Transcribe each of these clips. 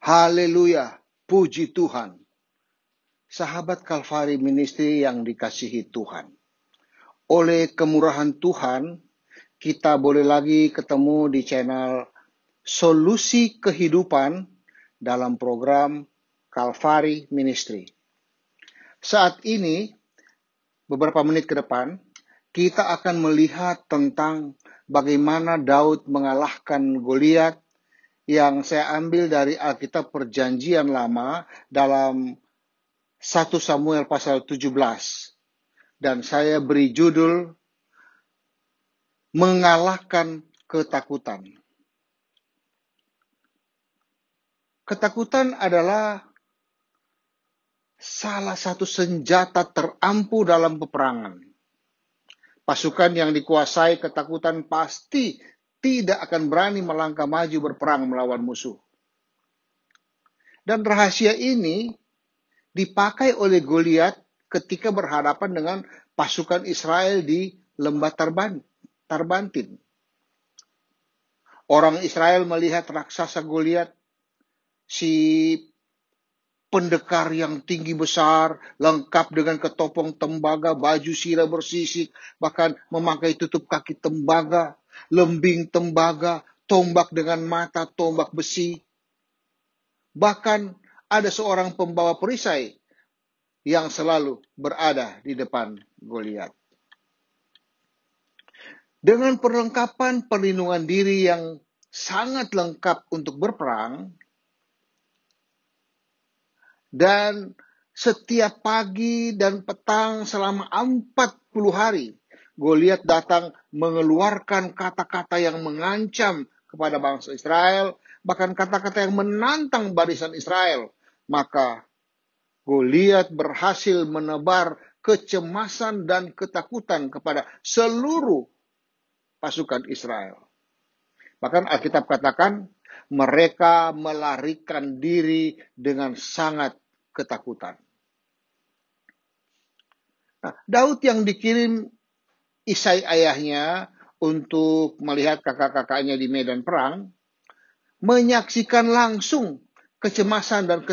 Haleluya, puji Tuhan. Sahabat Kalvari Ministry yang dikasihi Tuhan. Oleh kemurahan Tuhan, kita boleh lagi ketemu di channel Solusi Kehidupan dalam program Kalvari Ministry. Saat ini, beberapa menit ke depan, kita akan melihat tentang bagaimana Daud mengalahkan Goliat yang saya ambil dari Alkitab Perjanjian Lama dalam 1 Samuel pasal 17. Dan saya beri judul Mengalahkan Ketakutan. Ketakutan adalah salah satu senjata terampuh dalam peperangan. Pasukan yang dikuasai ketakutan pasti tidak akan berani melangkah maju berperang melawan musuh. Dan rahasia ini dipakai oleh Goliat ketika berhadapan dengan pasukan Israel di lembah Tarbantin. Orang Israel melihat raksasa Goliat, si pendekar yang tinggi besar, lengkap dengan ketopong tembaga, baju sirah bersisik, bahkan memakai tutup kaki tembaga, lembing tembaga, tombak dengan mata tombak besi. Bahkan ada seorang pembawa perisai yang selalu berada di depan Goliat. Dengan perlengkapan perlindungan diri yang sangat lengkap untuk berperang, dan setiap pagi dan petang selama 40 hari, Goliat datang mengeluarkan kata-kata yang mengancam kepada bangsa Israel, bahkan kata-kata yang menantang barisan Israel. Maka Goliat berhasil menebar kecemasan dan ketakutan kepada seluruh pasukan Israel. Bahkan Alkitab katakan mereka melarikan diri dengan sangat ketakutan. Nah, Daud yang dikirim Isai ayahnya untuk melihat kakak-kakaknya di medan perang, menyaksikan langsung kecemasan dan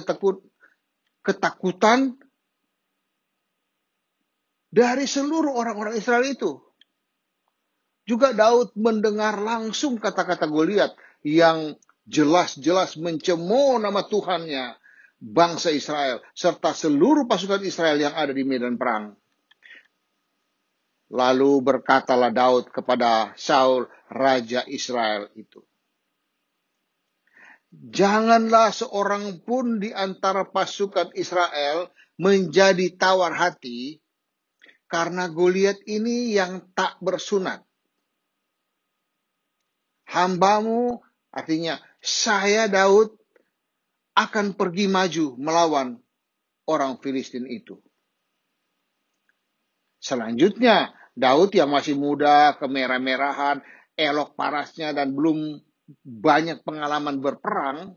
ketakutan dari seluruh orang-orang Israel itu. Juga Daud mendengar langsung kata-kata Goliat yang jelas-jelas mencemooh nama Tuhannya, bangsa Israel, serta seluruh pasukan Israel yang ada di medan perang. Lalu berkatalah Daud kepada Saul, raja Israel itu, janganlah seorang pun di antara pasukan Israel menjadi tawar hati karena Goliat ini yang tak bersunat. Hambamu, artinya saya Daud, akan pergi maju melawan orang Filistin itu. Selanjutnya, Daud yang masih muda, kemerah-merahan, elok parasnya, dan belum banyak pengalaman berperang,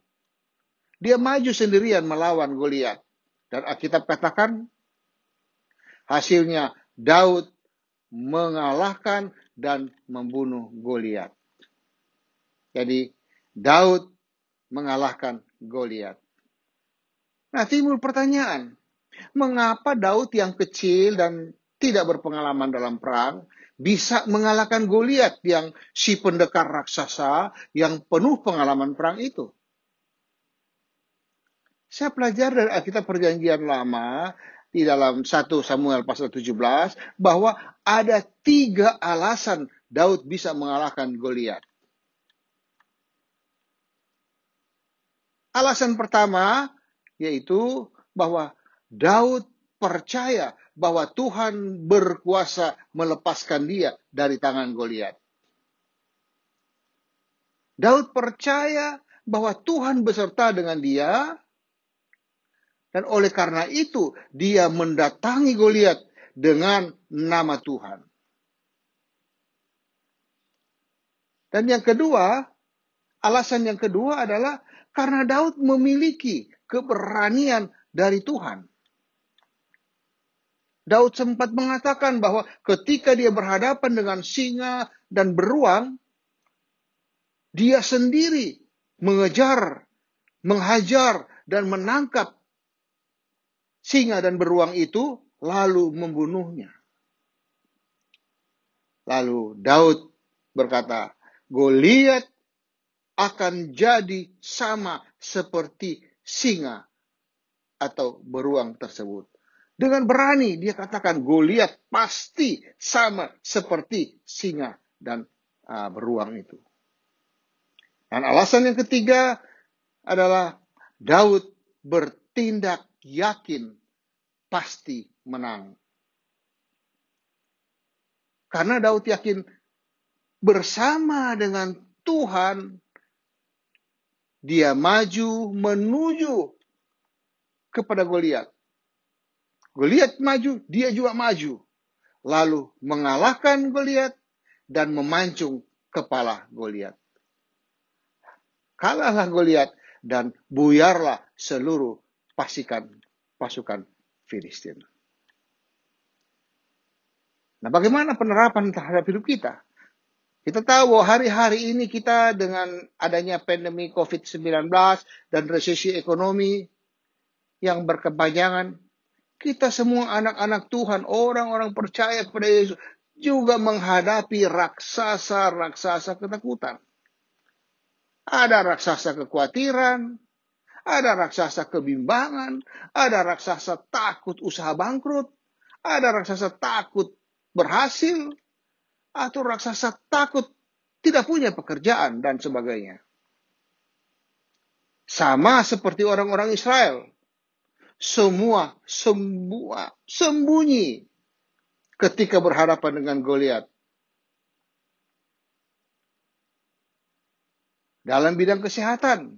dia maju sendirian melawan Goliat. Dan Alkitab katakan, hasilnya Daud mengalahkan dan membunuh Goliat. Jadi, Daud mengalahkan Goliat. Nah, timbul pertanyaan, mengapa Daud yang kecil dan tidak berpengalaman dalam perang bisa mengalahkan Goliat yang si pendekar raksasa yang penuh pengalaman perang itu? Saya pelajari dari Alkitab Perjanjian Lama di dalam 1 Samuel pasal 17 bahwa ada 3 alasan Daud bisa mengalahkan Goliat. Alasan pertama yaitu bahwa Daud percaya bahwa Tuhan berkuasa melepaskan dia dari tangan Goliat. Daud percaya bahwa Tuhan beserta dengan dia, dan oleh karena itu dia mendatangi Goliat dengan nama Tuhan. Dan yang kedua, alasan yang kedua adalah karena Daud memiliki keberanian dari Tuhan. Daud sempat mengatakan bahwa ketika dia berhadapan dengan singa dan beruang, dia sendiri mengejar menghajar dan menangkap singa dan beruang itu, lalu membunuhnya. Lalu Daud berkata, Goliat akan jadi sama seperti singa atau beruang tersebut. Dengan berani dia katakan Goliat pasti sama seperti singa dan beruang itu. Dan alasan yang ketiga adalah Daud bertindak yakin pasti menang. Karena Daud yakin bersama dengan Tuhan, dia maju menuju kepada Goliat. Goliat maju, dia juga maju. Lalu mengalahkan Goliat dan memancung kepala Goliat. Kalahlah Goliat dan buyarlah seluruh pasukan Filistin. Nah, bagaimana penerapan terhadap hidup kita? Kita tahu bahwa hari-hari ini kita dengan adanya pandemi COVID-19 dan resesi ekonomi yang berkepanjangan, kita semua anak-anak Tuhan, orang-orang percaya kepada Yesus, juga menghadapi raksasa-raksasa ketakutan. Ada raksasa kekhawatiran, ada raksasa kebimbangan, ada raksasa takut usaha bangkrut, ada raksasa takut berhasil, atau raksasa takut tidak punya pekerjaan, dan sebagainya. Sama seperti orang-orang Israel. Semua sembunyi ketika berhadapan dengan Goliat. Dalam bidang kesehatan,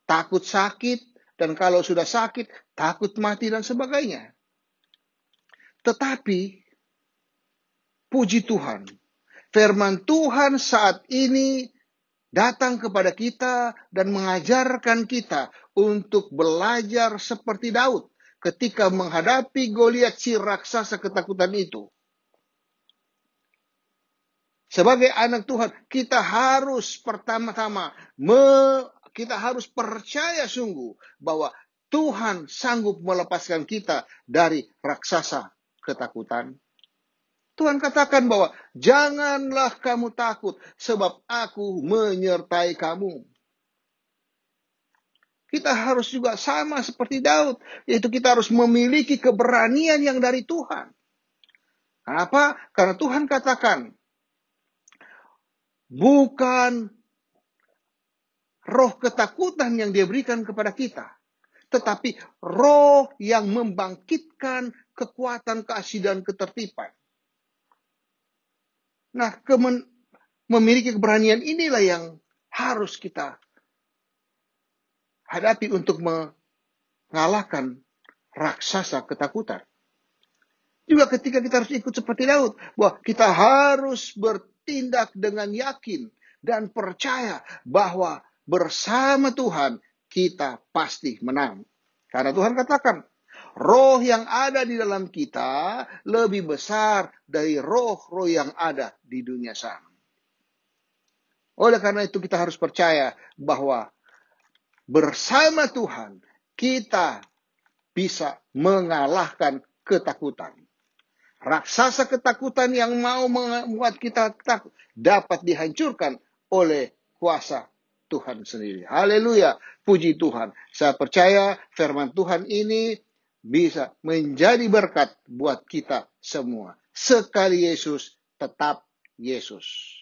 takut sakit, dan kalau sudah sakit, takut mati, dan sebagainya. Tetapi, puji Tuhan, firman Tuhan saat ini datang kepada kita dan mengajarkan kita untuk belajar seperti Daud ketika menghadapi Goliat si raksasa ketakutan itu. Sebagai anak Tuhan, kita harus pertama-tama kita harus percaya sungguh bahwa Tuhan sanggup melepaskan kita dari raksasa ketakutan. Tuhan katakan bahwa janganlah kamu takut sebab aku menyertai kamu. Kita harus juga sama seperti Daud, yaitu kita harus memiliki keberanian yang dari Tuhan. Kenapa? Karena Tuhan katakan, bukan roh ketakutan yang dia berikan kepada kita, tetapi roh yang membangkitkan kekuatan, kasih, dan ketertiban. Nah, memiliki keberanian inilah yang harus kita hadapi untuk mengalahkan raksasa ketakutan. Juga ketika kita harus ikut seperti Daud, bahwa kita harus bertindak dengan yakin dan percaya bahwa bersama Tuhan kita pasti menang. Karena Tuhan katakan, roh yang ada di dalam kita lebih besar dari roh-roh yang ada di dunia sana. Oleh karena itu kita harus percaya bahwa bersama Tuhan kita bisa mengalahkan ketakutan. Raksasa ketakutan yang mau membuat kita takut dapat dihancurkan oleh kuasa Tuhan sendiri. Haleluya, puji Tuhan. Saya percaya firman Tuhan ini bisa menjadi berkat buat kita semua. Sekali Yesus, tetap Yesus.